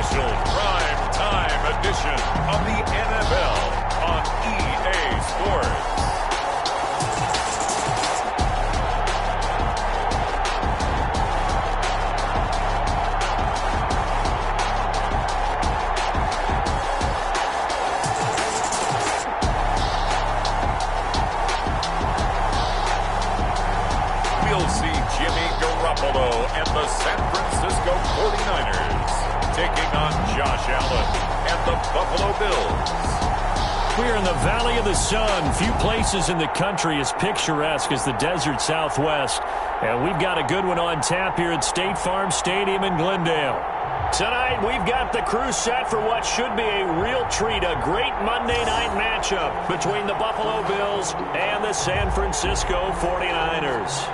special prime time edition of the NFL on EA Sports. We'll see Jimmy Garoppolo and the San Francisco 49ers taking on Josh Allen and the Buffalo Bills. We're in the Valley of the Sun. Few places in the country as picturesque as the desert Southwest. And we've got a good one on tap here at State Farm Stadium in Glendale. Tonight, we've got the crew set for what should be a real treat, a great Monday night matchup between the Buffalo Bills and the San Francisco 49ers.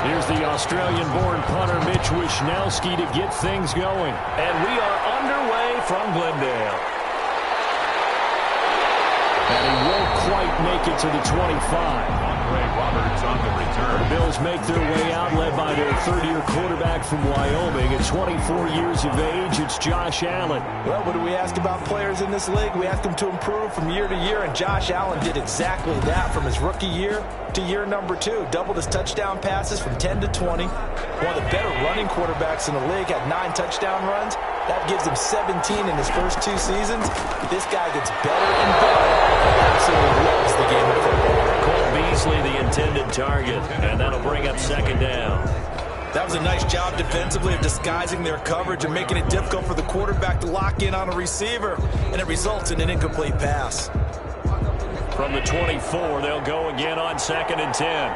Here's the Australian-born punter Mitch Wishnowsky to get things going. And we are underway from Glendale. And he won't quite make it to the 25. Roberts on the return. The Bills make their way out, led by their third-year quarterback from Wyoming. At 24 years of age, it's Josh Allen. Well, what do we ask about players in this league? We ask them to improve from year to year, and Josh Allen did exactly that from his rookie year to year number 2. Doubled his touchdown passes from 10 to 20. One of the better running quarterbacks in the league, had 9 touchdown runs. That gives him 17 in his first 2 seasons. This guy gets better and better. He absolutely loves the game of football. Cole Beasley, the intended target, and that'll bring up second down. That was a nice job defensively of disguising their coverage and making it difficult for the quarterback to lock in on a receiver, and it results in an incomplete pass. From the 24, they'll go again on 2nd and 10.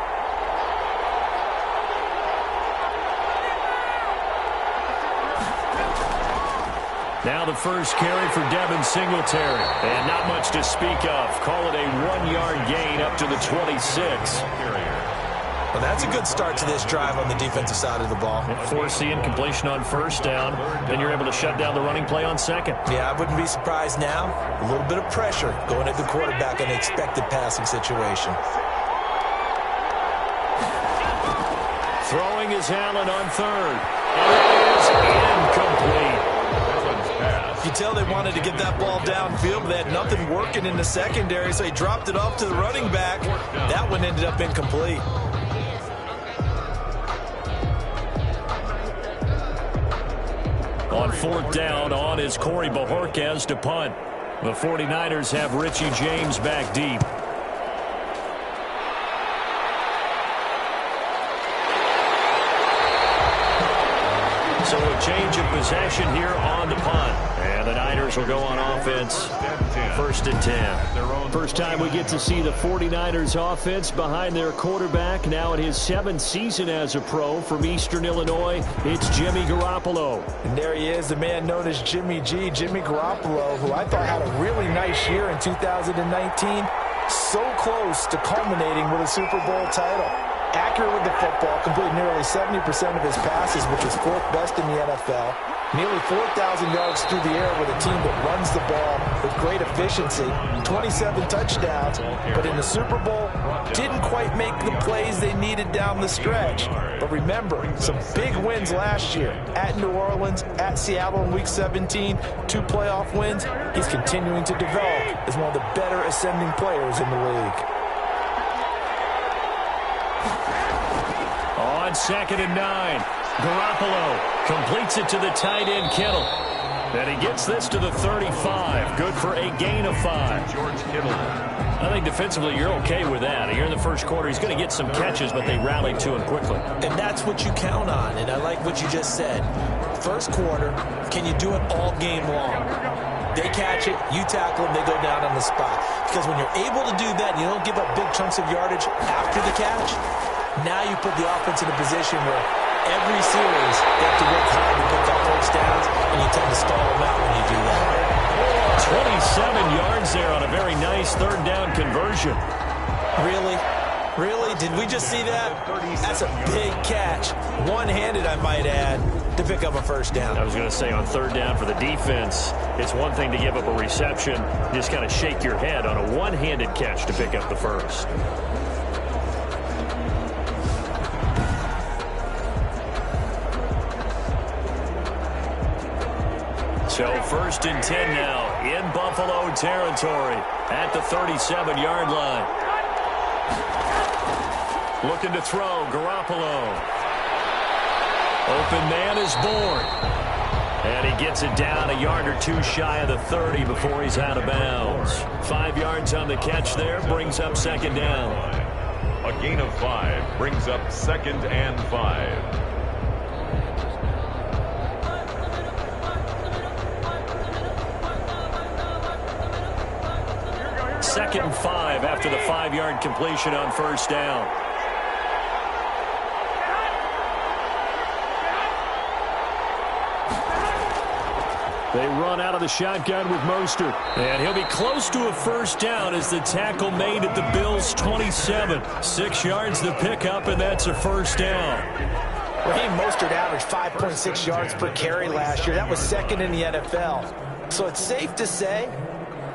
Now the first carry for Devin Singletary. And not much to speak of. Call it a 1-yard gain up to the 26. Well, that's a good start to this drive on the defensive side of the ball. Force the incompletion on first down. Then you're able to shut down the running play on second. Yeah, I wouldn't be surprised now. A little bit of pressure going at the quarterback in an expected passing situation. Throwing is Allen on third. And it is incomplete. You tell they wanted to get that ball downfield, but they had nothing working in the secondary, so he dropped it off to the running back. That one ended up incomplete. On 4th down, on is Corey Bojorquez to punt. The 49ers have Richie James back deep. So a change of possession here on the punt. And the Niners will go on offense. 1st and 10. First time we get to see the 49ers offense behind their quarterback. Now in his 7th season as a pro from Eastern Illinois, it's Jimmy Garoppolo. And there he is, the man known as Jimmy G, Jimmy Garoppolo, who I thought had a really nice year in 2019. So close to culminating with a Super Bowl title. Accurate with the football, completed nearly 70% of his passes, which was 4th best in the NFL. Nearly 4,000 yards through the air with a team that runs the ball with great efficiency. 27 touchdowns, but in the Super Bowl, didn't quite make the plays they needed down the stretch. But remember, some big wins last year. At New Orleans, at Seattle in Week 17, 2 playoff wins. He's continuing to develop as one of the better ascending players in the league. On 2nd and 9, Garoppolo completes it to the tight end Kittle. And he gets this to the 35. Good for a gain of 5. George Kittle. I think defensively you're okay with that. Here in the first quarter, he's going to get some catches, but they rallied to him quickly. And that's what you count on, and I like what you just said. First quarter, can you do it all game long? They catch it, you tackle them, they go down on the spot. Because when you're able to do that and you don't give up big chunks of yardage after the catch, now you put the offense in a position where every series, they have to work hard to pick up first downs, and you tend to stall them out when you do that. 27 yards there on a very nice third down conversion. Really? Really? Did we just see that? That's a big catch. One-handed, I might add, to pick up a first down. I was going to say, on third down for the defense, it's one thing to give up a reception. Just kind of shake your head on a one-handed catch to pick up the first. So 1st and 10 now in Buffalo territory at the 37-yard line. Looking to throw, Garoppolo. Open man is born. And he gets it down a yard or two shy of the 30 before he's out of bounds. 5 yards on the catch there, brings up 2nd down. A gain of 5 brings up 2nd and 5. 2nd and 5 after the 5-yard completion on 1st down. They run out of the shotgun with Mostert. And he'll be close to a 1st down as the tackle made at the Bills' 27. 6 yards to pick up, and that's a 1st down. Raheem Mostert averaged 5.6 yards per carry last year. That was 2nd in the NFL. So it's safe to say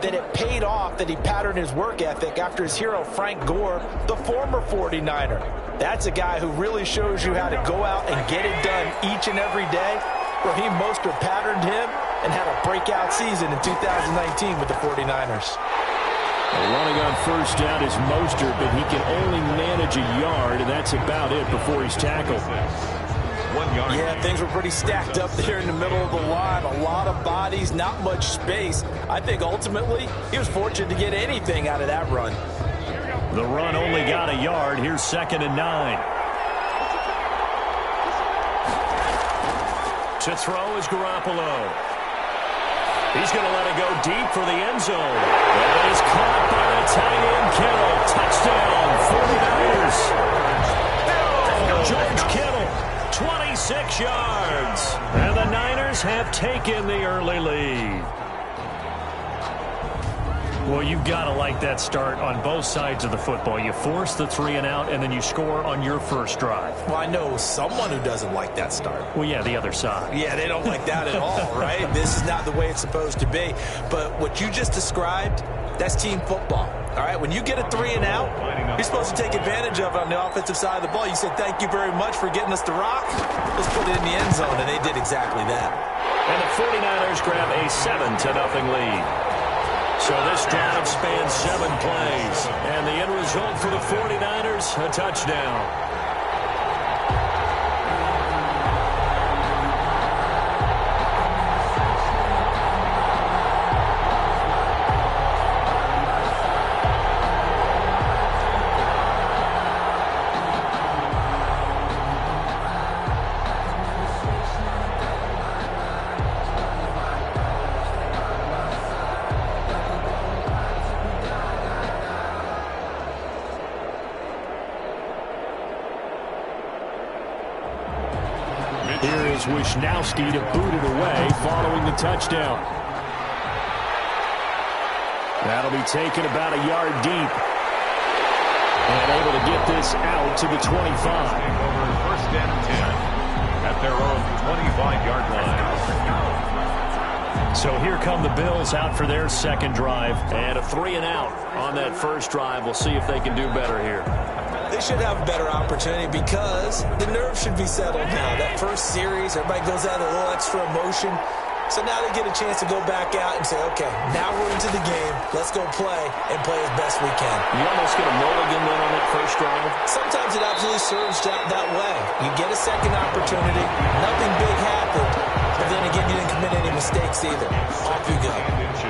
that it paid off that he patterned his work ethic after his hero Frank Gore, the former 49er. That's a guy who really shows you how to go out and get it done each and every day. Raheem Mostert patterned him and had a breakout season in 2019 with the 49ers. Running on 1st down is Mostert, but he can only manage a yard, and that's about it before he's tackled. 1 yard. Yeah, things were pretty stacked up there in the middle of the line. A lot of bodies, not much space. I think ultimately he was fortunate to get anything out of that run. The run only got a yard. Here's 2nd and 9. To throw is Garoppolo. He's going to let it go deep for the end zone. And it's caught by the tight end Kittle. Touchdown, 49ers. George Kittle, 26 yards. And the Niners have taken the early lead. Well, you've got to like that start on both sides of the football. You force the 3 and out, and then you score on your first drive. Well, I know someone who doesn't like that start. Well, yeah, the other side. Yeah, they don't like that at all, right? This is not the way it's supposed to be. But what you just described, that's team football. All right, when you get a 3 and out, you're supposed to take advantage of it on the offensive side of the ball. You said, thank you very much for getting us the rock. Let's put it in the end zone, and they did exactly that. And the 49ers grab a 7-0 lead. So this drive spans 7 plays. And the end result for the 49ers, a touchdown. Here is Wisnowski to boot it away following the touchdown. That'll be taken about a yard deep. And able to get this out to the 25. Over 1st and 10 at their own 25-yard line. So here come the Bills out for their 2nd drive. And a 3 and out on that 1st drive. We'll see if they can do better here. They should have a better opportunity because the nerves should be settled now. That first series, everybody goes out with a little extra emotion. So now they get a chance to go back out and say, okay, now we're into the game. Let's go play and play as best we can. You almost get a mulligan then on that 1st drive. Sometimes it absolutely serves that way. You get a 2nd opportunity. Nothing big happened. But then again, you didn't commit any mistakes either. Off you go.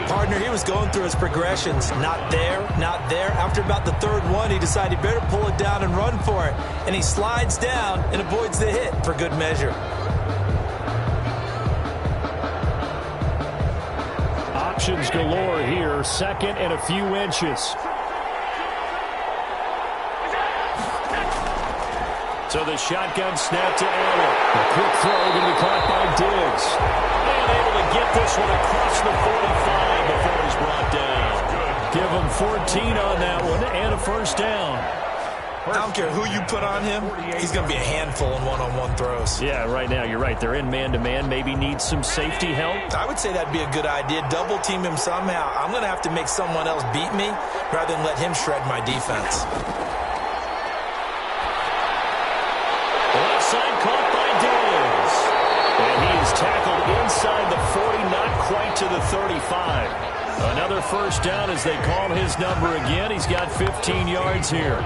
Partner, he was going through his progressions. Not there, not there. After about the 3rd one, he decided he better pull it down and run for it. And he slides down and avoids the hit for good measure. Options galore here. 2nd and a few inches. So the shotgun snap to Allen. A quick throw going to be caught by Diggs. And able to get this one across the 45 before he's brought down. Give him 14 on that one and a first down. I don't care who you put on him, he's going to be a handful in one-on-one throws. Yeah, right now, you're right. They're in man-to-man. Maybe need some safety help. I would say that'd be a good idea. Double team him somehow. I'm going to have to make someone else beat me rather than let him shred my defense. Left side caught by Diggs. And he is tackled inside the 40, not quite to the 35. Another first down as they call his number again. He's got 15 yards here.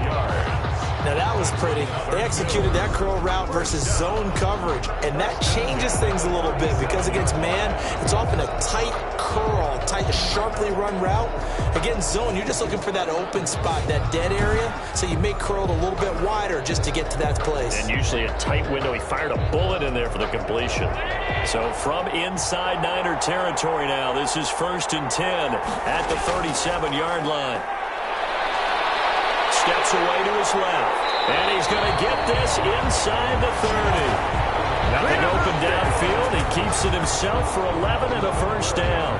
Now that was pretty. They executed that curl route versus zone coverage, and that changes things a little bit because against man, it's often a tight curl, tight, sharply run route. Against zone, you're just looking for that open spot, that dead area, so you make curled a little bit wider just to get to that place. And usually a tight window. He fired a bullet in there for the completion. So from inside Niner territory now, this is 1st and 10 at the 37-yard line. Steps away to his left. And he's going to get this inside the 30. Nothing open downfield. He keeps it himself for 11 and a first down.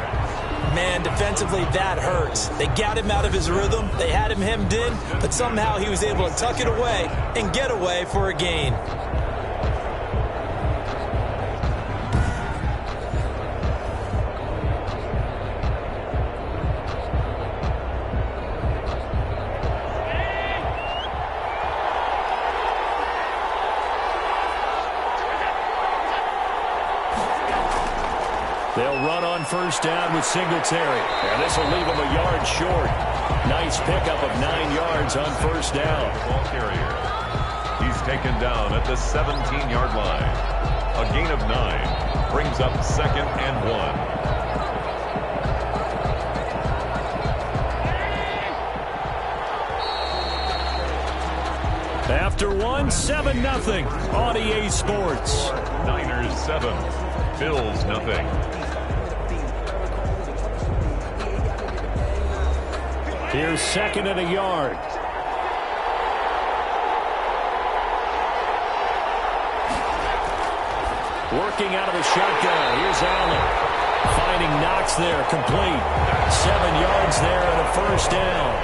Man, defensively, that hurts. They got him out of his rhythm. They had him hemmed in, but somehow he was able to tuck it away and get away for a gain. They'll run on first down with Singletary. And this will leave him a yard short. Nice pickup of 9 yards on first down. Ball carrier. He's taken down at the 17-yard line. A gain of 9 brings up 2nd and 1. After one, 7-0 on EA Sports. Niners 7, Bills nothing. Here's 2nd and a yard. Working out of the shotgun. Here's Allen. Finding Knox there, complete. 7 yards there and a first down.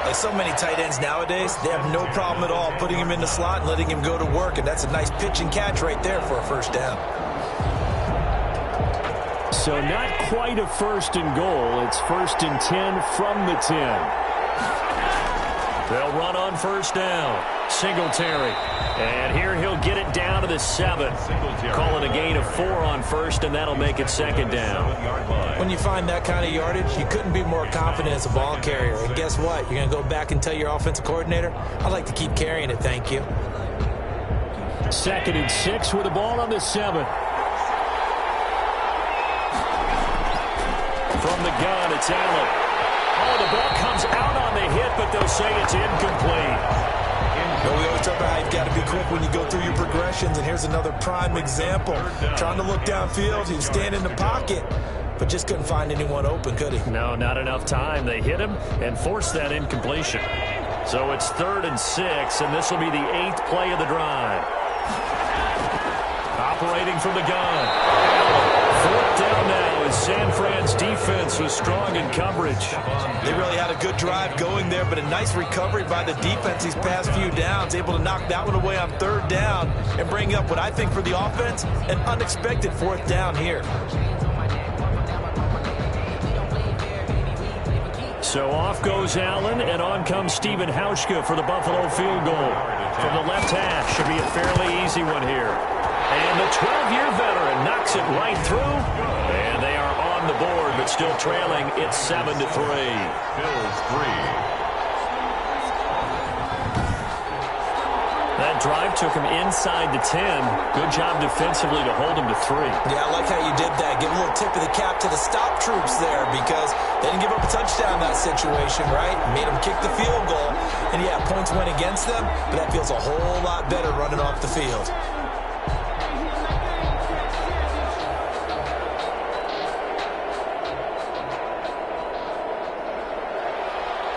Like so many tight ends nowadays, they have no problem at all putting him in the slot and letting him go to work, and that's a nice pitch and catch right there for a first down. So not quite a 1st and goal. It's 1st and 10 from the 10. They'll run on first down. Singletary. And here he'll get it down to the 7. Call it a gain of 4 on first, and that'll make it 2nd down. When you find that kind of yardage, you couldn't be more confident as a ball carrier. And guess what? You're going to go back and tell your offensive coordinator, I'd like to keep carrying it, thank you. 2nd and 6 with the ball on the 7. From the gun, it's Allen. Oh, the ball comes out on the hit, but they'll say it's incomplete. But we always talk about how you've got to be quick when you go through your progressions, and here's another prime example. Trying to look downfield, he was standing in the pocket, but just couldn't find anyone open, could he? No, not enough time. They hit him and forced that incompletion. So it's 3rd and 6, and this will be the 8th play of the drive. Operating from the gun. 4th down now as San Fran's defense was strong in coverage. They really had a good drive going there, but a nice recovery by the defense these past few downs, able to knock that one away on 3rd down and bring up what I think for the offense, an unexpected 4th down here. So off goes Allen, and on comes Stephen Hauschka for the Buffalo field goal. From the left half, should be a fairly easy one here. And the 12-year veteran knocks it right through. And they are on the board, but still trailing. It's 7-3. Bills 3. That drive took him inside the 10. Good job defensively to hold him to 3. Yeah, I like how you did that. Give a little tip of the cap to the stop troops there because they didn't give up a touchdown in that situation, right? Made them kick the field goal. And, yeah, points went against them, but that feels a whole lot better running off the field.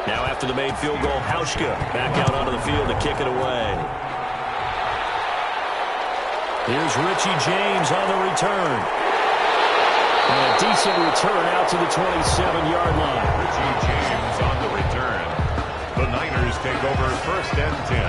Now after the made field goal, Hauschka back out onto the field to kick it away. Here's Richie James on the return. And a decent return out to the 27-yard line. Richie James on the return. The Niners take over 1st and 10.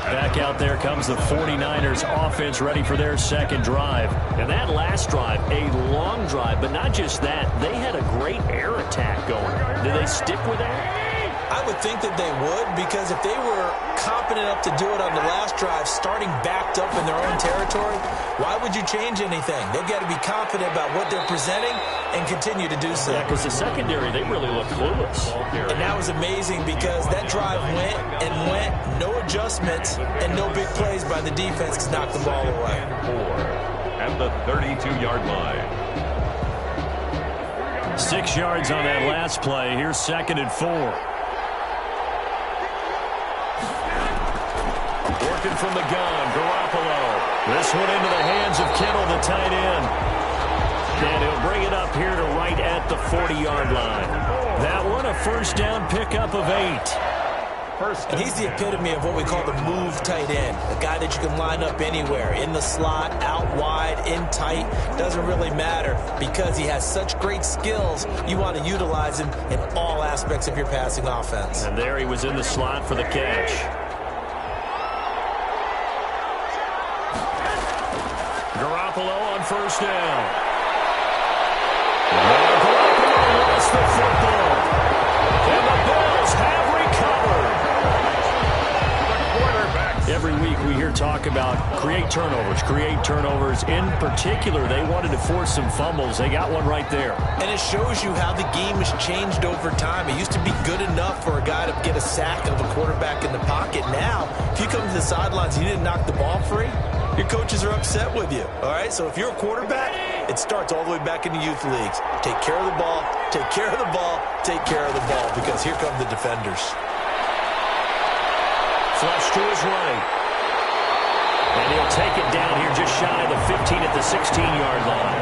Back out there comes the 49ers offense ready for their second drive. And that last drive, a long drive, but not just that. They had a great air attack going. Do they stick with that? I would think that they would, because if they were confident enough to do it on the last drive, starting backed up in their own territory, why would you change anything? They've got to be confident about what they're presenting and continue to do so. Yeah, because the secondary, they really look clueless. And that was amazing because that drive went and went, no adjustments, and no big plays by the defense to knock the ball away. And the 32-yard line. 6 yards on that last play. Here's 2nd and 4. Working from the gun, Garoppolo. This one into the hands of Kittle, the tight end. And he'll bring it up here to right at the 40-yard line. That one, a first down pickup of 8. And he's the epitome of what we call the move tight end, a guy that you can line up anywhere, in the slot, out wide, in tight, doesn't really matter because he has such great skills. You want to utilize him in all aspects of your passing offense. And there he was in the slot for the catch. Garoppolo on first down. Garoppolo lost the football. And the Bills have recovered. Every week we hear talk about create turnovers. In particular, they wanted to force some fumbles. They got one right there. And it shows you how the game has changed over time. It used to be good enough for a guy to get a sack of a quarterback in the pocket. Now, if you come to the sidelines and you didn't knock the ball free, your coaches are upset with you. All right, so if you're a quarterback, it starts all the way back in the youth leagues. Take care of the ball, take care of the ball, take care of the ball, because here come the defenders. Flush to his right. And he'll take it down here just shy of the 15 at the 16-yard line.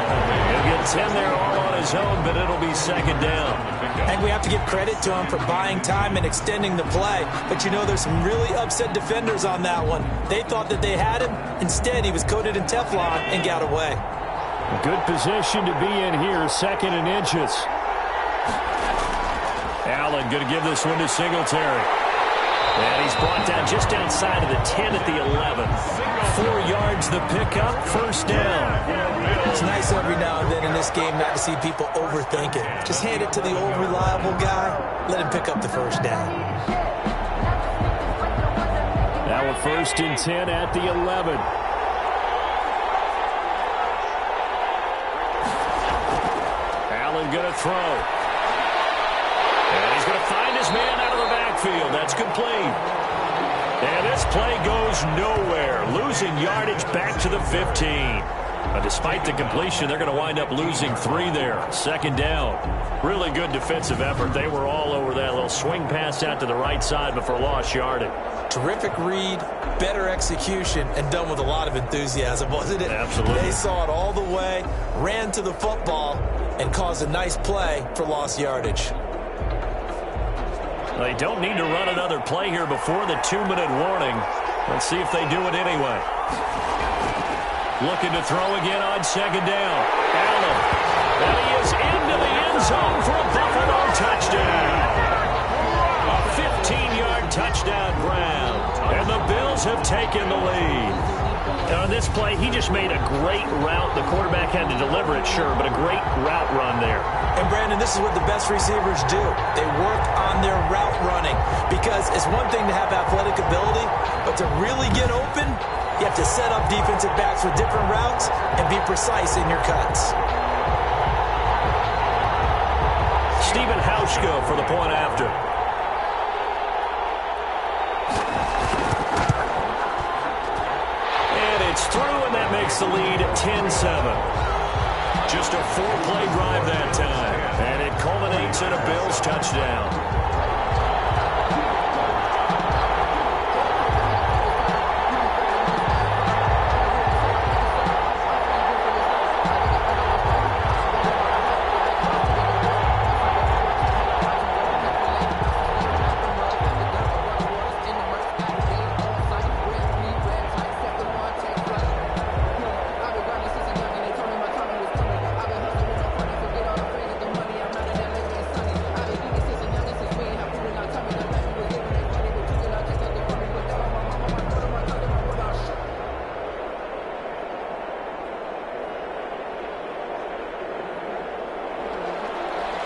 He'll get 10 there all on his own, but it'll be 2nd down. I think we have to give credit to him for buying time and extending the play. But, you know, there's some really upset defenders on that one. They thought that they had him. Instead, he was coated in Teflon and got away. Good position to be in here, 2nd and inches. Allen going to give this one to Singletary. And he's brought down just outside of the 10 at the 11. 4 yards the pickup, first down. It's nice every now and then in this game not to see people overthink it. Just hand it to the old reliable guy. Let him pick up the first down. Now a 1st and 10 at the 11. Allen going to throw. And he's going to find his man out of the backfield. That's complete. And this play goes nowhere. Losing yardage back to the 15. But despite the completion, they're going to wind up losing 3 there. 2nd down. Really good defensive effort. They were all over that little swing pass out to the right side before lost yardage. Terrific read, better execution, and done with a lot of enthusiasm, wasn't it? Absolutely. They saw it all the way, ran to the football, and caused a nice play for lost yardage. They don't need to run another play here before the 2-minute warning. Let's see if they do it anyway. Looking to throw again on 2nd down. Allen. And he is into the end zone for a Buffalo touchdown. A 15-yard touchdown grab. And the Bills have taken the lead. And on this play, he just made a great route. The quarterback had to deliver it, sure, but a great route run there. And, Brandon, this is what the best receivers do. They work on their route running, because it's one thing to have athletic ability, but to really get open, you have to set up defensive backs with different routes and be precise in your cuts. Stephen Hauschko for the point after. And it's through, and that makes the lead 10-7. Just a 4-play drive that time. And it culminates in a Bills touchdown.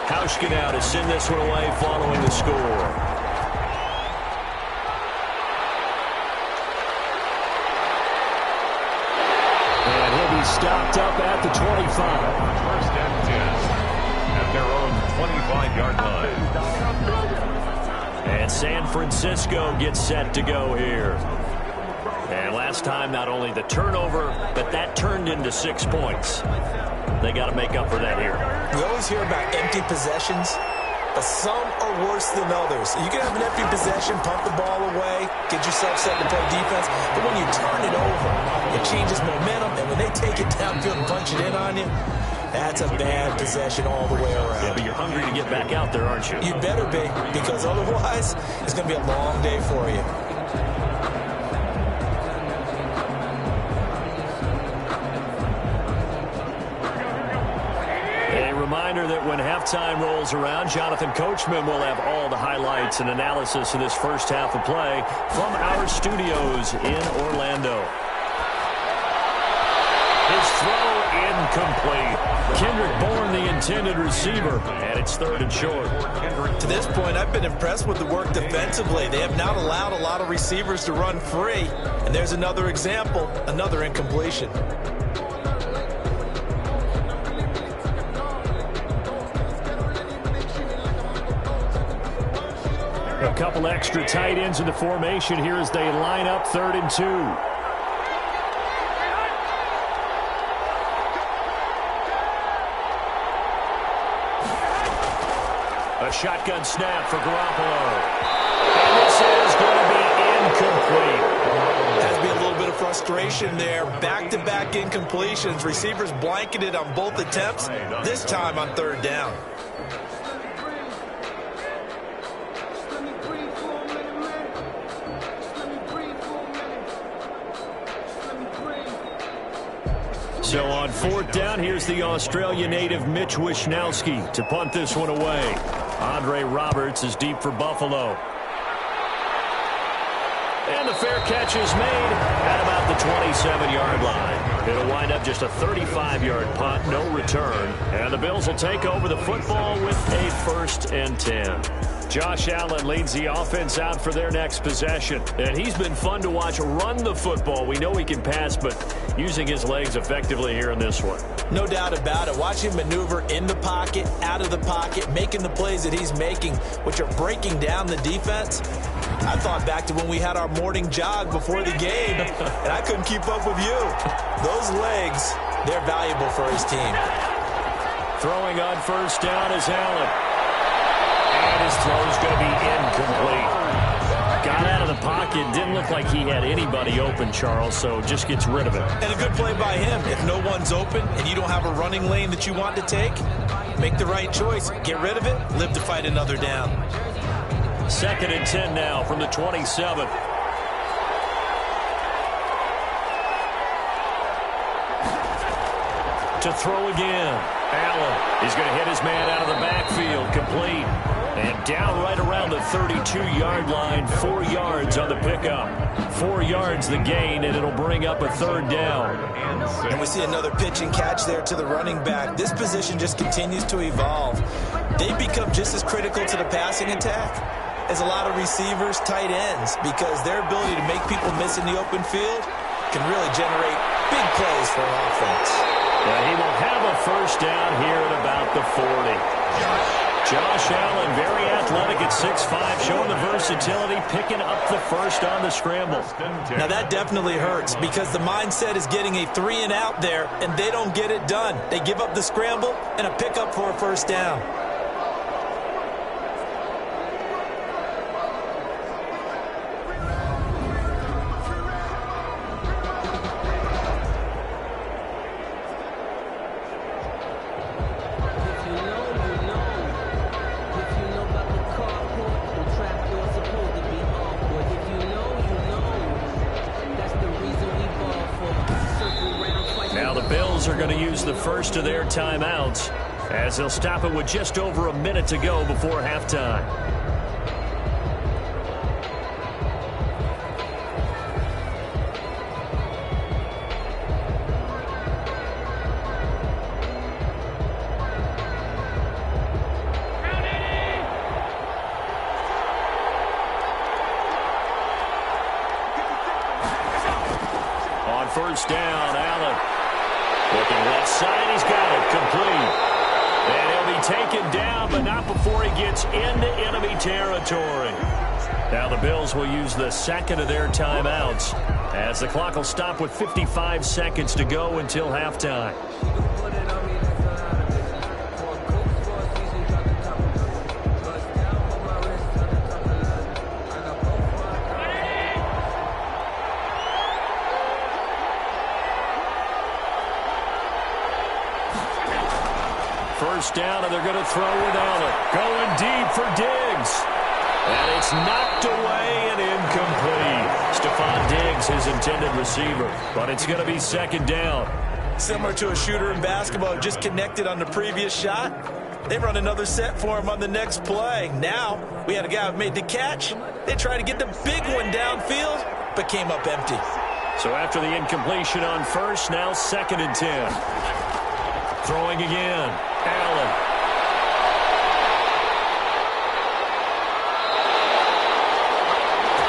Hauschka now to send this one away following the score. And he'll be stopped up at the 25. First and 10 at their own 25-yard line. And San Francisco gets set to go here. And last time, not only the turnover, but that turned into 6 points. They got to make up for that here. We always hear about empty possessions, but some are worse than others. You can have an empty possession, pump the ball away, get yourself set to play defense, but when you turn it over, it changes momentum, and when they take it downfield and punch it in on you, that's a bad possession all the way around. Yeah, but you're hungry to get back out there, aren't you? You better be, because otherwise, it's going to be a long day for you. Reminder that when halftime rolls around, Jonathan Coachman will have all the highlights and analysis of this first half of play from our studios in Orlando. His throw incomplete. Kendrick Bourne, the intended receiver, and it's 3rd and short. To this point, I've been impressed with the work defensively. They have not allowed a lot of receivers to run free. And there's another example, another incompletion. A couple extra tight ends in the formation here as they line up 3rd and 2. A shotgun snap for Garoppolo. And this is going to be incomplete. Has to be a little bit of frustration there. Back-to-back incompletions. Receivers blanketed on both attempts, this time on 3rd down. So on 4th down, here's the Australia native Mitch Wishnowsky to punt this one away. Andre Roberts is deep for Buffalo. And the fair catch is made at about the 27-yard line. It'll wind up just a 35-yard punt, no return. And the Bills will take over the football with a 1st and 10. Josh Allen leads the offense out for their next possession. And he's been fun to watch run the football. We know he can pass, but using his legs effectively here in this one. No doubt about it. Watch him maneuver in the pocket, out of the pocket, making the plays that he's making, which are breaking down the defense. I thought back to when we had our morning jog before the game, and I couldn't keep up with you. Those legs, they're valuable for his team. Throwing on 1st down is Allen. And his throw is going to be incomplete. Got out of the pocket. Didn't look like he had anybody open, Charles, so just gets rid of it. And a good play by him. If no one's open and you don't have a running lane that you want to take, make the right choice. Get rid of it. Live to fight another down. 2nd and 10 now from the 27. To throw again. Allen is going to hit his man out of the backfield. Complete. And down right around the 32-yard line. 4 yards on the pickup. 4 yards the gain, and it'll bring up a 3rd down. And we see another pitch and catch there to the running back. This position just continues to evolve. They become just as critical to the passing attack as a lot of receivers, tight ends, because their ability to make people miss in the open field can really generate big plays for an offense. And he will have a 1st down here at about the 40. Josh Allen, very athletic at 6'5", showing the versatility, picking up the 1st on the scramble. Now that definitely hurts because the mindset is getting a 3-and-out there, and they don't get it done. They give up the scramble and a pickup for a 1st down. Are going to use the first of their timeouts as they'll stop it with just over a minute to go before halftime. first down. Allen looking left side. He's got it. Complete. And he'll be taken down, but not before he gets into enemy territory. Now the Bills will use the second of their timeouts as the clock will stop with 55 seconds to go until halftime. First down, and they're going to throw with Allen. Going deep for Diggs. And it's knocked away and incomplete. Stephon Diggs, his intended receiver. But it's going to be second down. Similar to a shooter in basketball, just connected on the previous shot. They run another set for him on the next play. Now, we had a guy who made the catch. They tried to get the big one downfield, but came up empty. So after the incompletion on first, now second and 10. Throwing again. Allen.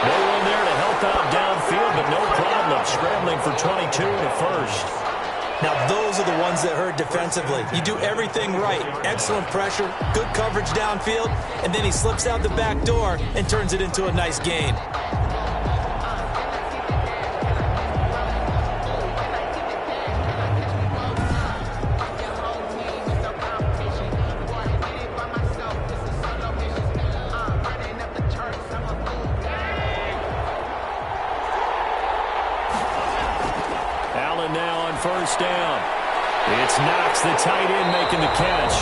No one there to help out downfield, but no problem. Scrambling for 22 in the first. Now, those are the ones that hurt defensively. You do everything right. Excellent pressure, good coverage downfield, and then he slips out the back door and turns it into a nice gain. First down. It's Knox, the tight end, making the catch.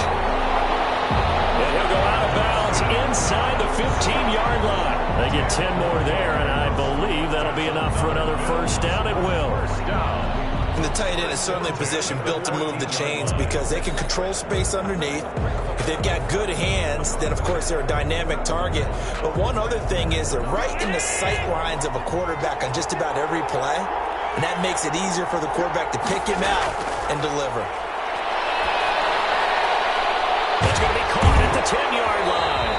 And he'll go out of bounds inside the 15-yard line. They get 10 more there, and I believe that'll be enough for another first down. It will. And the tight end is certainly a position built to move the chains because they can control space underneath. If they've got good hands, then, of course, they're a dynamic target. But one other thing is they're right in the sight lines of a quarterback on just about every play. And that makes it easier for the quarterback to pick him out and deliver. It's going to be caught at the 10-yard line.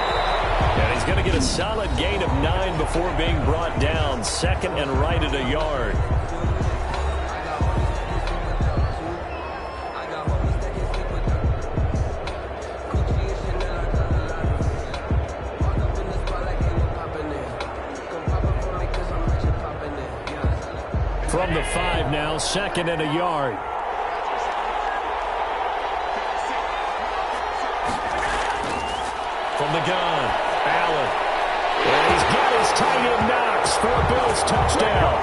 And he's going to get a solid gain of 9 before being brought down. Second and right at a yard. From the 5 now, second and a yard. From the gun, Allen. And he's got his tight end Knox for a Bills touchdown.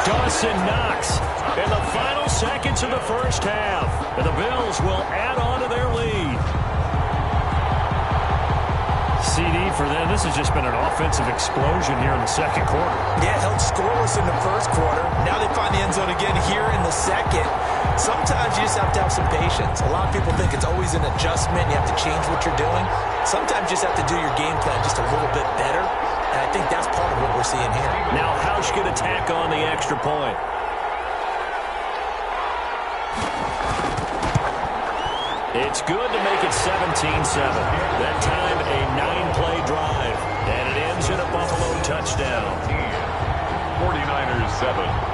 Dawson Knox in the final seconds of the first half. And the Bills will add on to their lead. CD for them. This has just been an offensive explosion here in the second quarter. Yeah, held scoreless in the first quarter. Now they find the end zone again here in the second. Sometimes you just have to have some patience. A lot of people think it's always an adjustment. You have to change what you're doing. Sometimes you just have to do your game plan just a little bit better. And I think that's part of what we're seeing here. Now Housh could attack on the extra point. It's good to make it 17-7. That time, a 9-play drive. And it ends in a Buffalo touchdown. 49ers 7.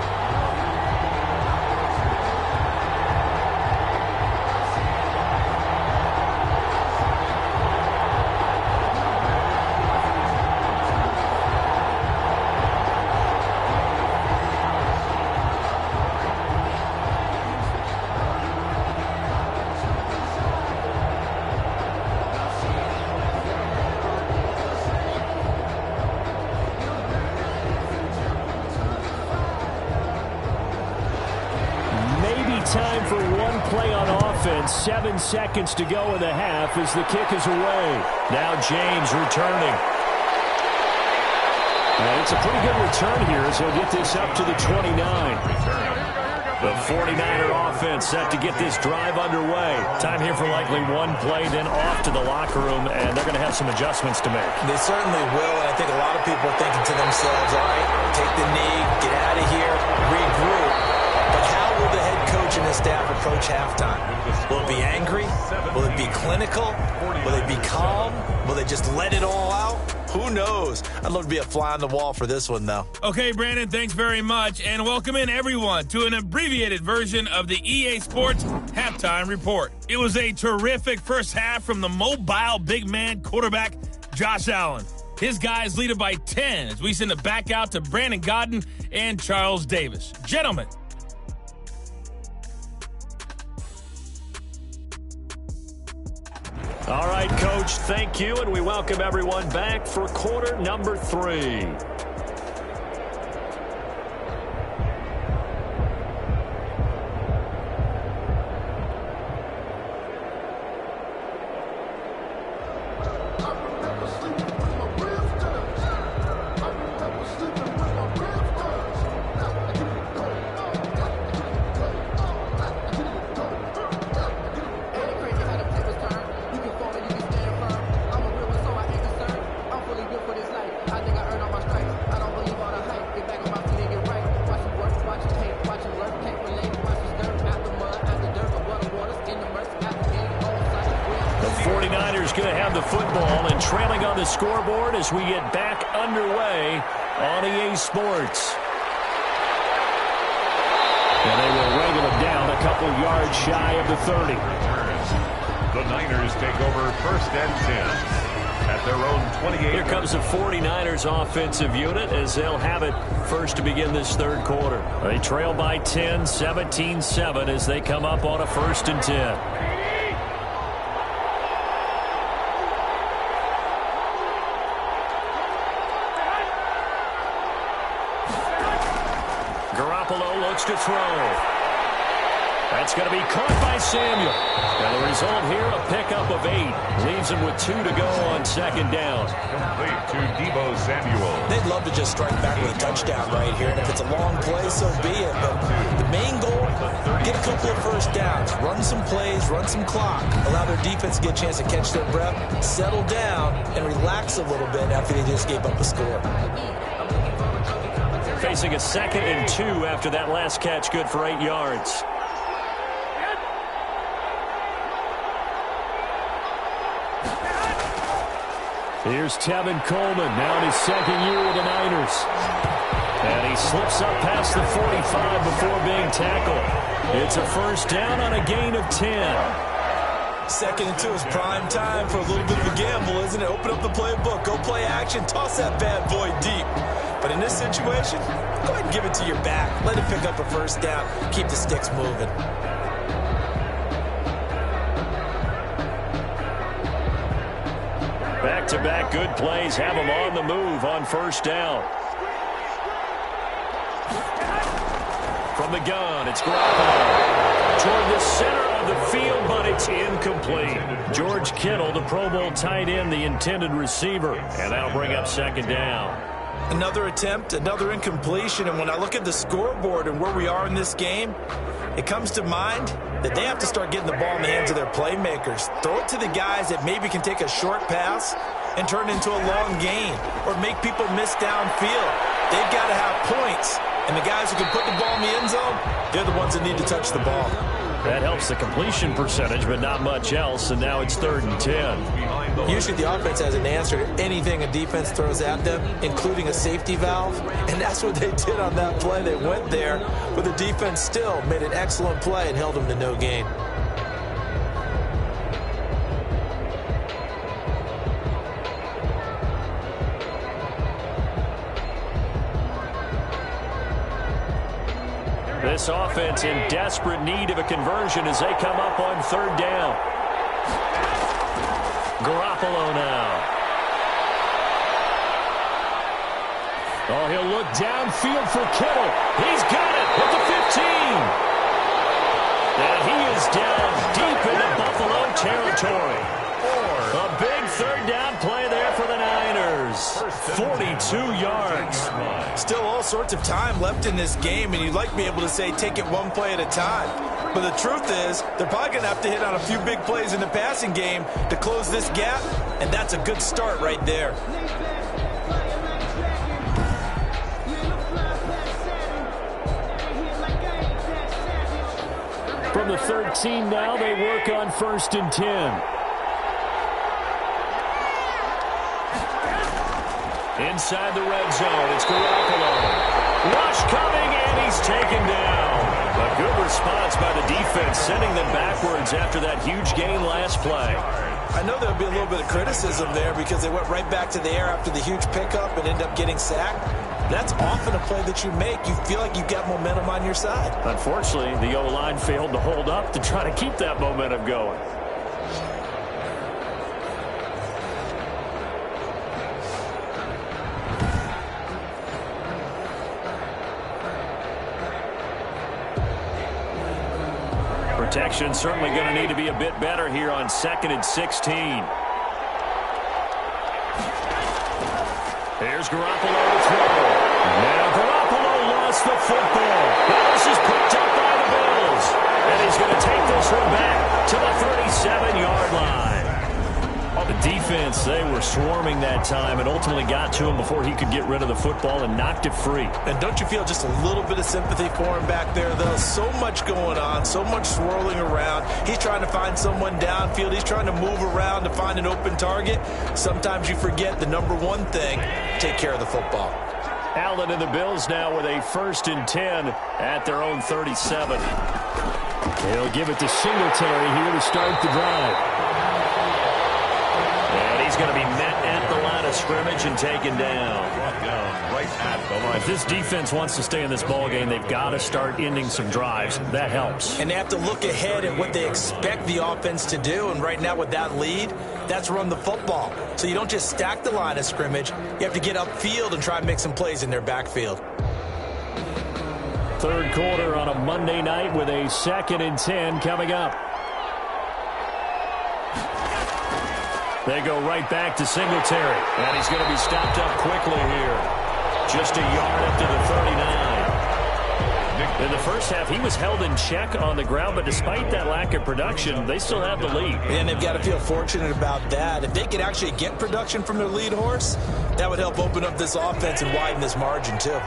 Time for one play on offense. 7 seconds to go in the half as the kick is away. Now James returning. And it's a pretty good return here as he'll get this up to the 29. The 49er offense set to get this drive underway. Time here for likely one play, then off to the locker room, and they're going to have some adjustments to make. They certainly will, and I think a lot of people are thinking to themselves, all right, take the knee, get out of here, regroup. But how will the head coach and this staff approach halftime? Will it be angry? Will it be clinical? Will they be calm? Will they just let it all out? Who knows? I'd love to be a fly on the wall for this one, though. Okay, Brandon, thanks very much. And welcome in, everyone, to an abbreviated version of the EA Sports Halftime Report. It was a terrific first half from the mobile big man quarterback, Josh Allen. His guys lead it by 10 as we send it back out to Brandon Godden and Charles Davis. Gentlemen. All right, Coach, thank you, and we welcome everyone back for quarter number 3. Going to have the football and trailing on the scoreboard as we get back underway on EA Sports. And they will wrangle it down a couple yards shy of the 30. The Niners take over first and 10 at their own 28. Here comes the 49ers offensive unit as they'll have it first to begin this third quarter. They trail by 10, 17-7 as they come up on a first and 10. To throw. That's going to be caught by Samuel. And the result here, a pickup of 8. Leaves him with 2 to go on second down. Complete to Deebo Samuel. They'd love to just strike back with a touchdown right here. And if it's a long play, so be it. But the main goal, get a couple of first downs. Run some plays, run some clock. Allow their defense to get a chance to catch their breath, settle down, and relax a little bit after they just gave up a score. Facing a 2nd and 2 after that last catch, good for 8 yards. Here's Tevin Coleman, now in his 2nd year with the Niners. And he slips up past the 45 before being tackled. It's a first down on a gain of 10. 2nd and 2 is prime time for a little bit of a gamble, isn't it? Open up the playbook, go play action, toss that bad boy deep. But in this situation, go ahead and give it to your back. Let it pick up a first down. Keep the sticks moving. Back-to-back good plays have them on the move on first down. From the gun, it's Garoppolo. Toward the center of the field, but it's incomplete. George Kittle, the Pro Bowl tight end, the intended receiver. And that'll bring up second down. Another attempt, another incompletion, and when I look at the scoreboard and where we are in this game, it comes to mind that they have to start getting the ball in the hands of their playmakers. Throw it to the guys that maybe can take a short pass and turn it into a long gain or make people miss downfield. They've got to have points, and the guys who can put the ball in the end zone, they're the ones that need to touch the ball. That helps the completion percentage, but not much else, and now it's 3rd and 10. Usually the offense has an answer to anything a defense throws at them, including a safety valve, and that's what they did on that play. They went there, but the defense still made an excellent play and held them to no gain. This offense in desperate need of a conversion as they come up on 3rd down. Garoppolo now. Oh, he'll look downfield for Kittle. He's got it at the 15. And he is down deep into Buffalo territory. A big 3rd down play there for the Niners. 42 yards. Still all sorts of time left in this game, and you'd like to be able to say take it one play at a time. But the truth is, they're probably going to have to hit on a few big plays in the passing game to close this gap, and that's a good start right there. From the 13 now, they work on 1st and 10. Inside the red zone, it's Garoppolo. Rush coming, and he's taken down. A good response by the defense, sending them backwards after that huge gain last play. I know there'll be a little bit of criticism there because they went right back to the air after the huge pickup and ended up getting sacked. That's often a play that you make. You feel like you've got momentum on your side. Unfortunately, the O-line failed to hold up to try to keep that momentum going. Protection certainly going to need to be a bit better here on 2nd and 16. Here's Garoppolo to throw. Now Garoppolo lost the football. Now this is picked up by the Bills. And he's going to take this one back to the 37-yard line. The defense, they were swarming that time and ultimately got to him before he could get rid of the football and knocked it free. And don't you feel just a little bit of sympathy for him back there, though? So much going on, so much swirling around. He's trying to find someone downfield. He's trying to move around to find an open target. Sometimes you forget the number one thing, take care of the football. Allen and the Bills now with a 1st and 10 at their own 37. They'll give it to Singletary here to start the drive. And he's going to be met at the line of scrimmage and taken down. Right at the line. If this defense wants to stay in this ballgame, they've got to start ending some drives. That helps. And they have to look ahead at what they expect the offense to do. And right now with that lead, that's run the football. So you don't just stack the line of scrimmage. You have to get upfield and try and make some plays in their backfield. Third quarter on a Monday night with a 2nd and 10 coming up. They go right back to Singletary. And he's going to be stopped up quickly here. Just a yard up to the 39. In the first half, he was held in check on the ground, but despite that lack of production, they still have the lead. And they've got to feel fortunate about that. If they could actually get production from their lead horse, that would help open up this offense and widen this margin, too.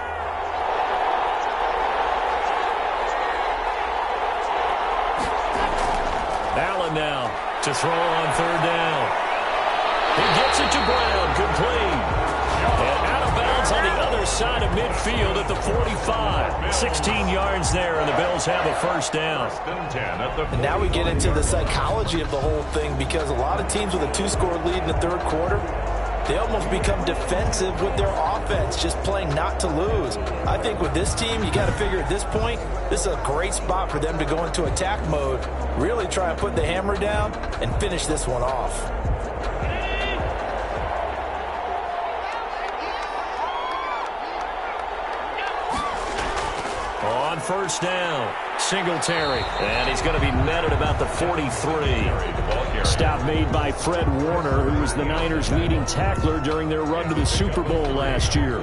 Allen now to throw on 3rd down. He gets it to Brown, complete. And out of bounds on the other side of midfield at the 45. 16 yards there, and the Bills have a 1st down. And now we get into the psychology of the whole thing because a lot of teams with a 2-score lead in the third quarter, they almost become defensive with their offense, just playing not to lose. I think with this team, you got to figure at this point, this is a great spot for them to go into attack mode, really try and put the hammer down and finish this one off. On 1st down, Singletary. And he's going to be met at about the 43. Stop made by Fred Warner, who was the Niners' leading tackler during their run to the Super Bowl last year.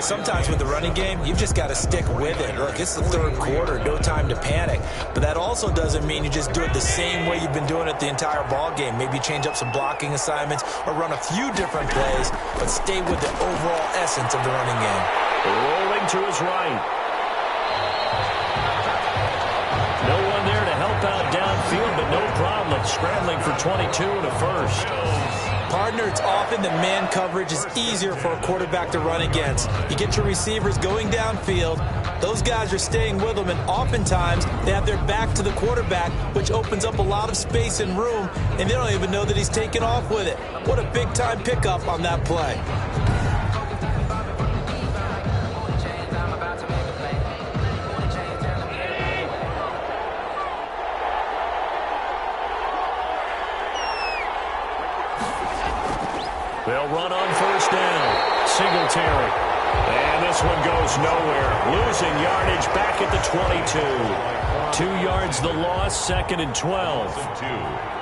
Sometimes with the running game, you've just got to stick with it. Look, it's the third quarter, no time to panic. But that also doesn't mean you just do it the same way you've been doing it the entire ball game. Maybe change up some blocking assignments or run a few different plays, but stay with the overall essence of the running game. Rolling to his right. No one there to help out downfield, but no problem scrambling for 22 and a 1st. Partner, it's often that man coverage is easier for a quarterback to run against. You get your receivers going downfield. Those guys are staying with them, and oftentimes they have their back to the quarterback, which opens up a lot of space and room, and they don't even know that he's taken off with it. What a big-time pickup on that play. They'll run on 1st down. Singletary. And this one goes nowhere. Losing yardage back at the 22. 2 yards the loss, 2nd and 12.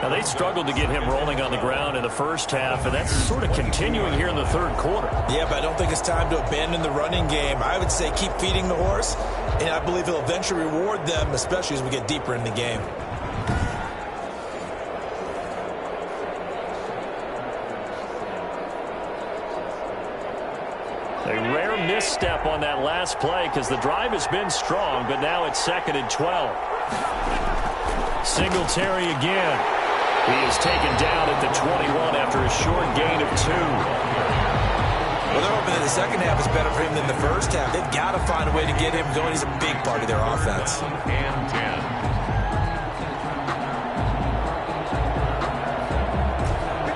Now, they struggled to get him rolling on the ground in the first half, and that's sort of continuing here in the third quarter. Yeah, but I don't think it's time to abandon the running game. I would say keep feeding the horse, and I believe he'll eventually reward them, especially as we get deeper in the game. A rare misstep on that last play because the drive has been strong, but now it's 2nd and 12. Singletary again. He is taken down at the 21 after a short gain of 2. Well, they're hoping that the second half is better for him than the first half. They've got to find a way to get him going. He's a big part of their offense. And 10.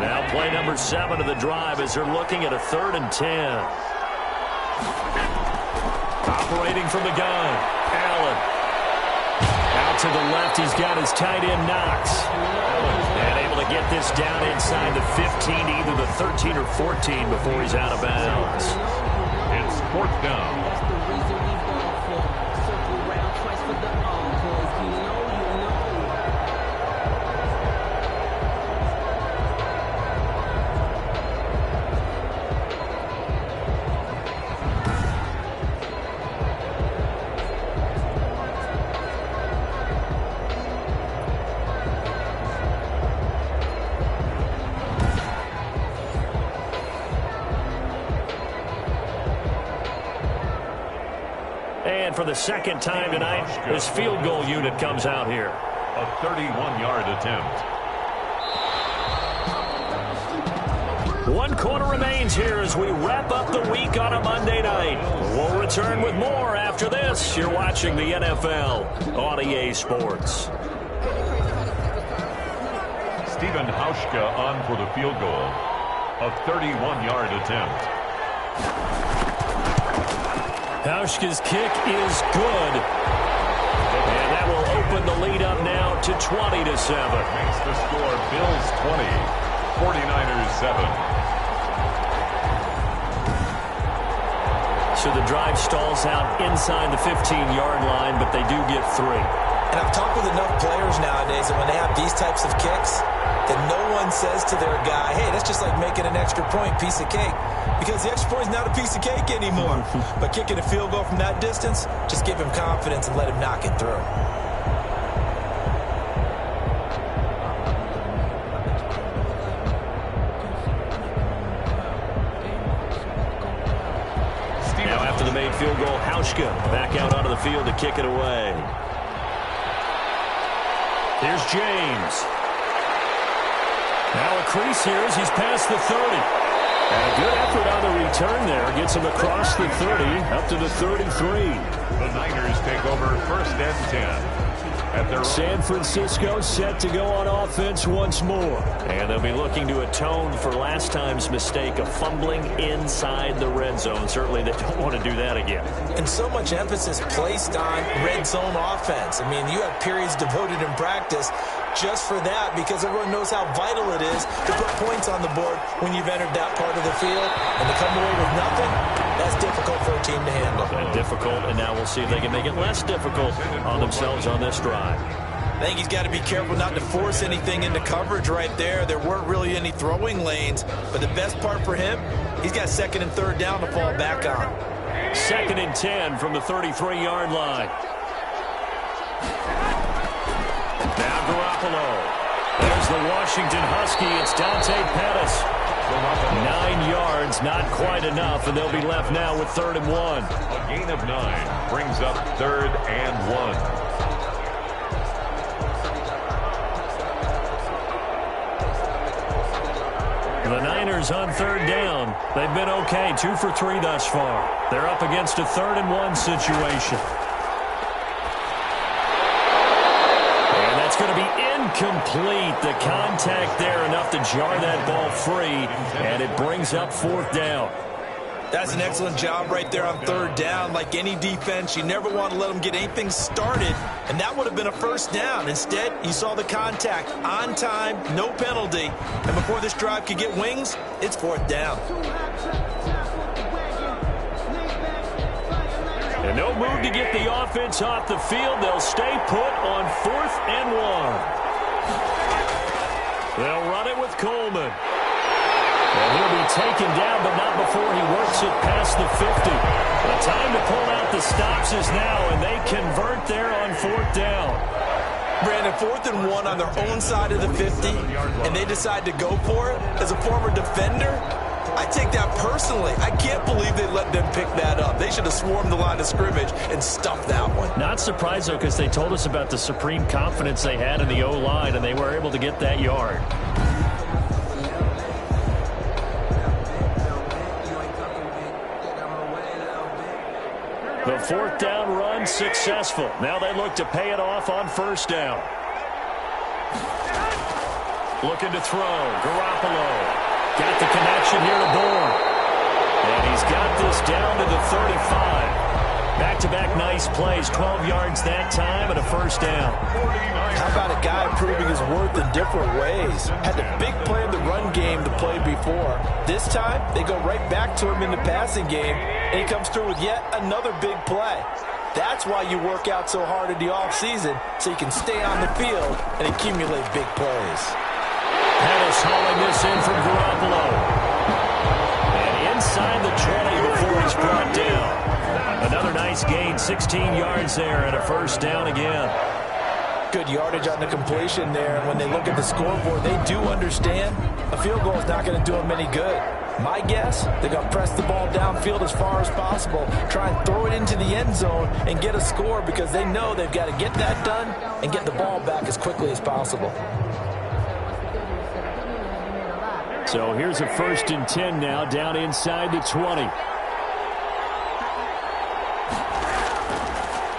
Now play number 7 of the drive as they're looking at a 3rd and 10. Operating from the gun, Allen. Out to the left, he's got his tight end, Knox. And able to get this down inside the 15, either the 13 or 14 before he's out of bounds. It's 4th down. And for the second time tonight, his field goal unit comes out here. A 31-yard attempt. 1 quarter remains here as we wrap up the week on a Monday night. We'll return with more after this. You're watching the NFL on EA Sports. Stephen Hauschka on for the field goal. A 31-yard attempt. Hauschka's kick is good. And that will open the lead up now to 20-7. Makes the score Bills 20, 49ers 7. So the drive stalls out inside the 15-yard line, but they do get 3. And I've talked with enough players nowadays that when they have these types of kicks, that no one says to their guy, hey, that's just like making an extra point, piece of cake. Because the extra point is not a piece of cake anymore. But kicking a field goal from that distance, just give him confidence and let him knock it through. Now after the made field goal, Hauschka back out onto the field to kick it away. Here's James. Now a crease here as he's past the 30. And a good effort on the return there. Gets him across the 30, up to the 33. The Niners take over 1st and 10. At their San Francisco set to go on offense once more. And they'll be looking to atone for last time's mistake of fumbling inside the red zone. Certainly they don't want to do that again. And so much emphasis placed on red zone offense. I mean, you have periods devoted in practice just for that because everyone knows how vital it is to put points on the board when you've entered that part of the field. And to come away with nothing, that's difficult for a team to handle. And difficult, and now we'll see if they can make it less difficult on themselves on this drive. I think he's got to be careful not to force anything into coverage right there. There weren't really any throwing lanes, but the best part for him, he's got 2nd and 3rd down to fall back on. 2nd and 10 from the 33-yard line. Now Garoppolo. There's the Washington Husky. It's Dante Pettis. 9 yards, not quite enough, and they'll be left now with 3rd and 1. A gain of 9 brings up 3rd and 1. The Niners on 3rd down. They've been okay, 2 for 3 thus far. They're up against a 3rd and 1 situation. And that's going to be incomplete. The contact there enough to jar that ball free, and it brings up 4th down. That's an excellent job right there on 3rd down. Like any defense, you never want to let them get anything started, and that would have been a 1st down. Instead, you saw the contact on time, no penalty, and before this drive could get wings, it's 4th down. And no move to get the offense off the field. They'll stay put on 4th and 1. They'll run it with Coleman. And he'll be taken down, but not before he works it past the 50. The time to pull out the stops is now, and they convert there on 4th down. Brandon, 4th and 1 on their own side of the 50, and they decide to go for it. As a former defender, I take that personally. I can't believe they let them pick that up. They should have swarmed the line of scrimmage and stuffed that one. Not surprised, though, because they told us about the supreme confidence they had in the O-line, and they were able to get that yard. The fourth down run successful. Now they look to pay it off on first down. Looking to throw. Garoppolo got the connection here to Bourne. And he's got this down to the 35. Back-to-back nice plays. 12 yards that time and a first down. How about a guy proving his worth in different ways? Had the big play in the run game to play before. This time, they go right back to him in the passing game, and he comes through with yet another big play. That's why you work out so hard in the offseason, so you can stay on the field and accumulate big plays. Pettis hauling this in from Garoppolo. And inside the 20 before he's brought down. Another nice gain, 16 yards there and a first down again. Good yardage on the completion there. When they look at the scoreboard, they do understand a field goal is not going to do them any good. My guess, they're going to press the ball downfield as far as possible, try and throw it into the end zone and get a score because they know they've got to get that done and get the ball back as quickly as possible. So here's a 1st and 10 now, down inside the 20.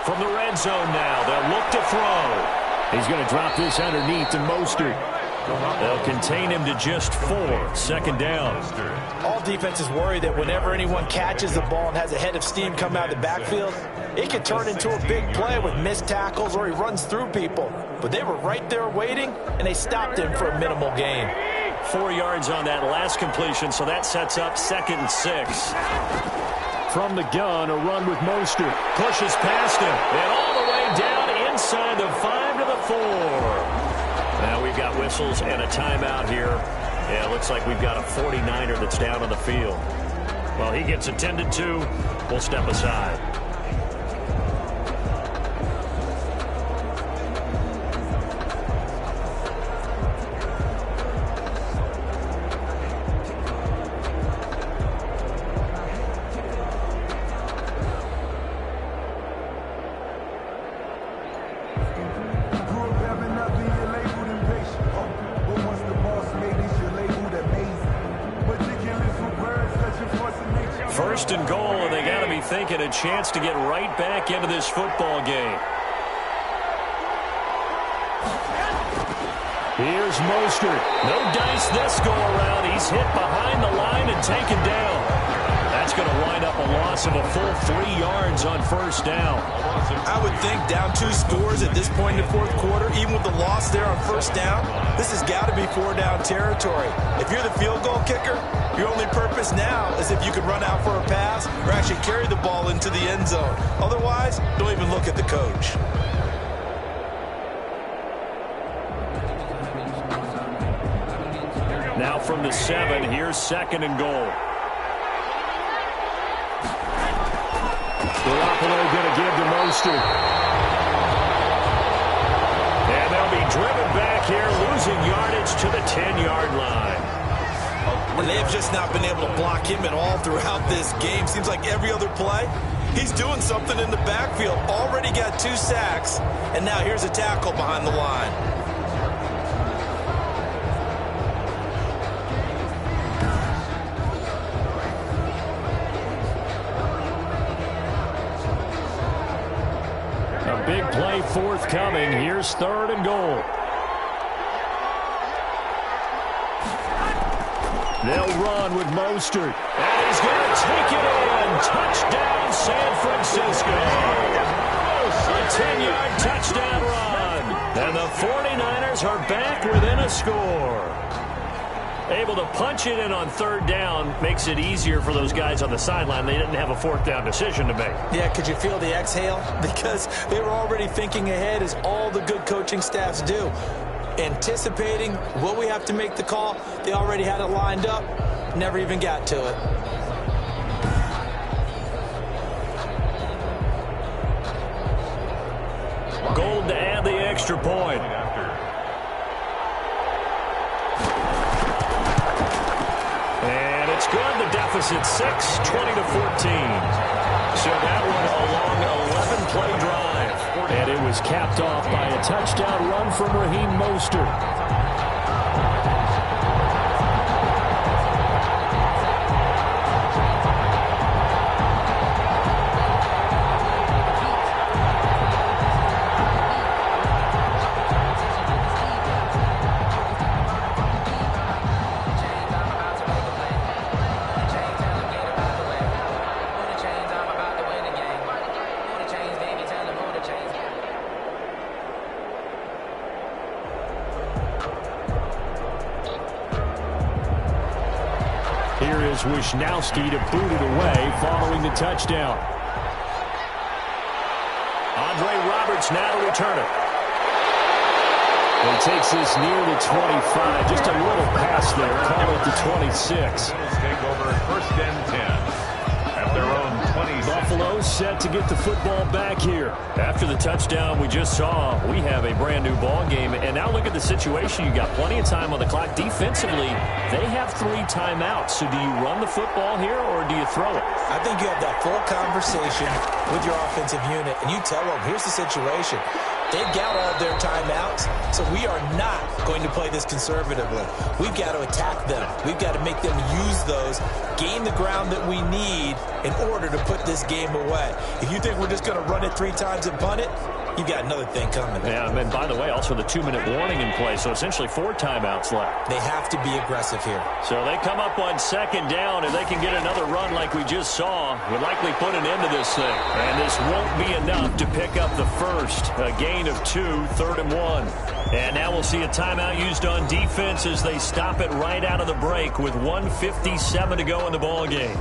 From the red zone now, they'll look to throw. He's going to drop this underneath to Mostert. They'll contain him to just 4. 2nd down. All defenses worry that whenever anyone catches the ball and has a head of steam come out of the backfield, it can turn into a big play with missed tackles or he runs through people. But they were right there waiting, and they stopped him for a minimal gain. 4 yards on that last completion, so that sets up 2nd and 6. From the gun, a run with Mostert. Pushes past him, and all the way down inside the 5 to the 4. Now we've got whistles and a timeout here. Yeah, it looks like we've got a 49er that's down on the field. Well, he gets attended to. We'll step aside. First and goal, and they got to be thinking a chance to get right back into this football game. Here's Mostert. No dice this go around. He's hit behind the line and taken down. That's going to wind up a loss of a full 3 yards on first down. I would think down 2 scores at this point in the fourth quarter, even with the loss there on first down, this has got to be 4-down territory. If you're the field goal kicker, your only purpose now is if you can run out for a pass or actually carry the ball into the end zone. Otherwise, don't even look at the coach. Now from the 7, here's 2nd and goal. Garoppolo going to give to Mostert. And they'll be driven back here, losing yardage to the 10-yard line. And they've just not been able to block him at all throughout this game. Seems like every other play, he's doing something in the backfield. Already got 2 sacks, and now here's a tackle behind the line. A big play forthcoming. Here's 3rd and goal. They'll run with Mostert. And he's going to take it in. Touchdown, San Francisco. A 10-yard touchdown run. And the 49ers are back within a score. Able to punch it in on 3rd down makes it easier for those guys on the sideline. They didn't have a 4th down decision to make. Yeah, could you feel the exhale? Because they were already thinking ahead, as all the good coaching staffs do. Anticipating, will we have to make the call? They already had it lined up, never even got to it. Gold to add the extra point. And it's It's good. The deficit 6, 20-14. So that one a long 11-play drive. And it was capped off by a touchdown run from Raheem Mostert. Wishnowski to boot it away following the touchdown. Andre Roberts now to return it. He takes this near the 25. Just a little pass there. Call it the 26. Take over first and 10 at their own 20. Buffalo set to get the football back here. After the touchdown we just saw, we have a brand new ball game. And now look at the situation. You got plenty of time on the clock. Defensively, they have 3 timeouts. So do you run the football here or do you throw it? I think you have that full conversation with your offensive unit, and you tell them, here's the situation. They've got all their timeouts, so we are not going to play this conservatively. We've got to attack them. We've got to make them use those, gain the ground that we need in order to put this game away. If you think we're just going to run it 3 times and punt it, you've got another thing coming. Yeah, and by the way, also the 2-minute warning in play, so essentially 4 timeouts left. They have to be aggressive here. So they come up on second down, and they can get another run like we just saw. Would likely put an end to this thing. And this won't be enough to pick up the first. A gain of 2, 3rd and 1. And now we'll see a timeout used on defense as they stop it right out of the break with 1:57 to go in the ball game.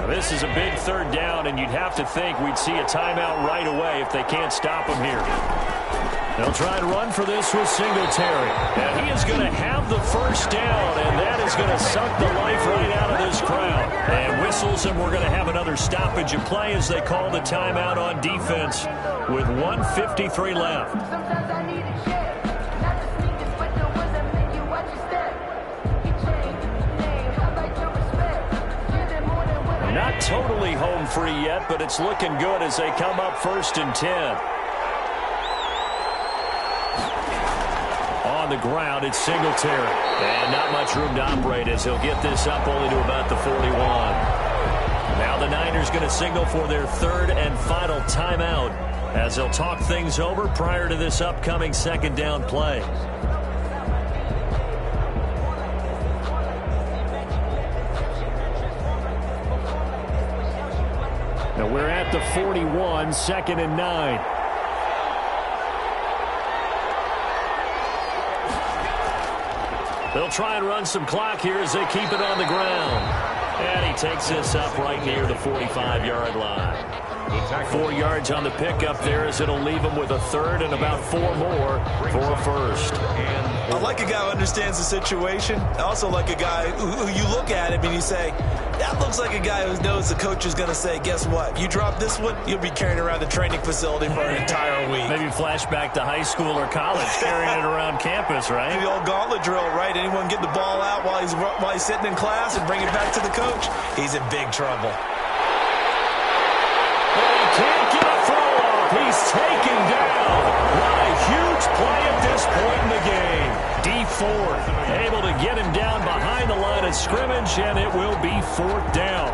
This is a big 3rd down, and you'd have to think we'd see a timeout right away if they can't stop him here. They'll try and run for this with Singletary. And he is going to have the first down, and that is going to suck the life right out of this crowd. And whistles, and we're going to have another stoppage of play as they call the timeout on defense with 1:53 left. Not totally home free yet, but it's looking good as they come up 1st and 10. On the ground, it's Singletary. And not much room to operate as he'll get this up only to about the 41. Now the Niners going to signal for their 3rd and final timeout as they'll talk things over prior to this upcoming 2nd down play. Now we're at the 41, 2nd and 9. They'll try and run some clock here as they keep it on the ground. And he takes this up right near the 45-yard line. 4 yards on the pickup there as it'll leave him with a 3rd and about 4 more for a first. I like a guy who understands the situation. I also like a guy who you look at him and you say, that looks like a guy who knows the coach is going to say, guess what? You drop this one, you'll be carrying around the training facility for an entire week. Maybe flashback to high school or college, carrying it around campus, right? The old gauntlet drill, right? Anyone get the ball out while he's sitting in class and bring it back to the coach? He's in big trouble. Can't get a throw off. He's taken down. What a huge play at this point in the game. D Ford able to get him down behind the line of scrimmage, and it will be 4th down.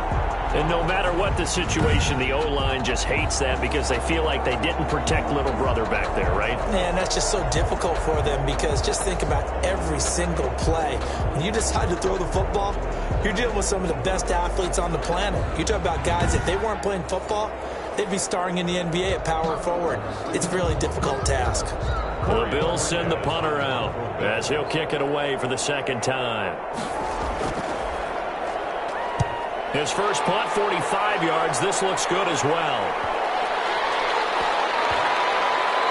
And no matter what the situation, the O-line just hates that because they feel like they didn't protect little brother back there, right? Man, that's just so difficult for them because just think about every single play. When you decide to throw the football, you're dealing with some of the best athletes on the planet. You talk about guys, if they weren't playing football, they'd be starring in the NBA at power forward. It's a really difficult task. Well, the Bills send the punter out as he'll kick it away for the 2nd time. His first punt, 45 yards. This looks good as well.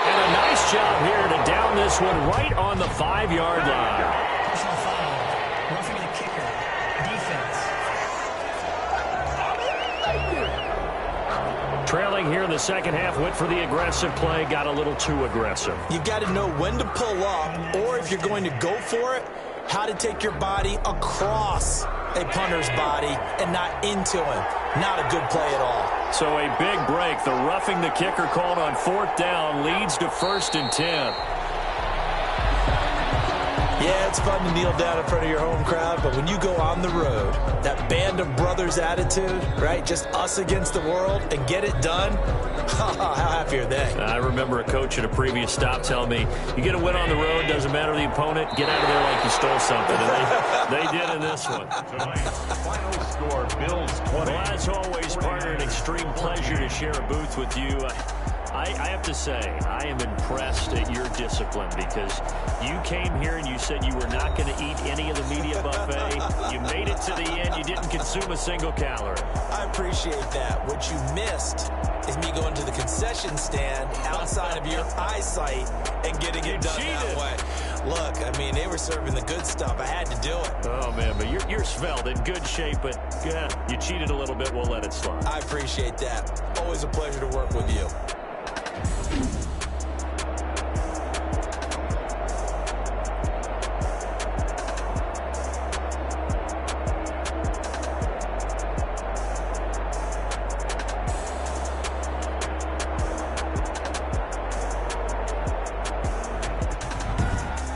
And a nice job here to down this one right on the 5-yard line. Personal foul. Roughing the kicker. Defense. Trailing trailing here in the second half, went for the aggressive play, got a little too aggressive. You've got to know when to pull up, or if you're going to go for it, how to take your body across a punter's body and not into him. Not a good play at all. So a big break. The roughing the kicker called on 4th down leads to 1st and 10. Yeah, it's fun to kneel down in front of your home crowd, but when you go on the road, that band of brothers attitude, right, just us against the world, and get it done, how happy are they? I remember a coach at a previous stop telling me, you get a win on the road, doesn't matter the opponent, get out of there like you stole something. And they did in this one. Final score, Bills 20. Well, as always, partner, an extreme pleasure to share a booth with you. I have to say, I am impressed at your discipline because you came here and you said you were not going to eat any of the media buffet. You made it to the end. You didn't consume a single calorie. I appreciate that. What you missed is me going to the concession stand outside of your eyesight and getting it done that way. Look, I mean, they were serving the good stuff. I had to do it. Oh, man, but you're svelte, in good shape, but yeah, you cheated a little bit. We'll let it slide. I appreciate that. Always a pleasure to work with you.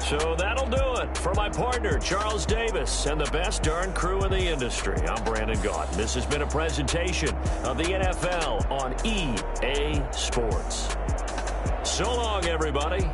So that'll do it for my partner, Charles Davis, and the best darn crew in the industry. I'm Brandon Gaunt. This has been a presentation of the NFL on EA Sports. So long, everybody.